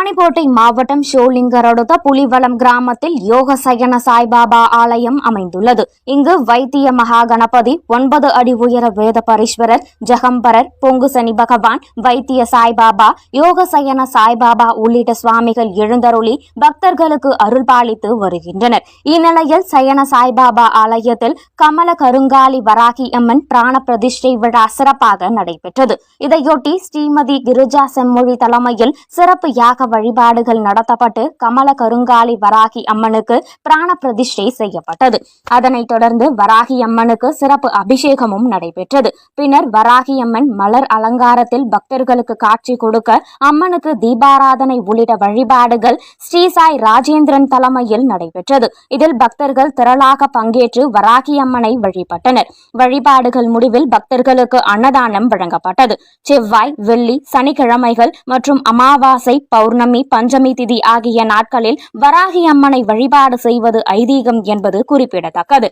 ராணிப்பேட்டை மாவட்டம் ஷோலிங்கர் அடுத்த புலிவலம் கிராமத்தில் யோக சயன சாய்பாபா ஆலயம் அமைந்துள்ளது. இங்கு வைத்திய மகா கணபதி, 9 அடி உயர வேத பரீஸ்வரர், ஜெகம்பரர், பொங்கு சனி பகவான், வைத்திய சாய்பாபா, யோக சயன சாய்பாபா உள்ளிட்ட சுவாமிகள் எழுந்தருளி பக்தர்களுக்கு அருள் பாலித்து வருகின்றனர். இந்நிலையில் சயன சாய்பாபா ஆலயத்தில் கமல கருங்காலி வராகி அம்மன் பிராண பிரதிஷ்டை விழா சிறப்பாக நடைபெற்றது. இதையொட்டி ஸ்ரீமதி கிரிஜா செம்மொழி தலைமையில் சிறப்பு யாக வழிபாடுகள் நடத்தப்பட்டு கமல கருங்காலி வராகி அம்மனுக்கு பிராண பிரதிஷ்டை செய்யப்பட்டது. அதனைத் தொடர்ந்து வராகி அம்மனுக்கு சிறப்பு அபிஷேகமும் நடைபெற்றது. பின்னர் வராகி அம்மன் மலர் அலங்காரத்தில் பக்தர்களுக்கு காட்சி கொடுக்க அம்மனுக்கு தீபாராதனை உள்ளிட்ட வழிபாடுகள் ஸ்ரீ சாய் ராஜேந்திரன் தலைமையில் நடைபெற்றது. இதில் பக்தர்கள் திரளாக பங்கேற்று வராகி அம்மனை வழிபட்டனர். வழிபாடுகள் முடிவில் பக்தர்களுக்கு அன்னதானம் வழங்கப்பட்டது. செவ்வாய், வெள்ளி, சனிக்கிழமைகள் மற்றும் அமாவாசை, பௌர்ணமி, பஞ்சமி திதி ஆகிய நாட்களில் வராகி அம்மனை வழிபாடு செய்வது ஐதீகம் என்பது குறிப்பிடத்தக்கது.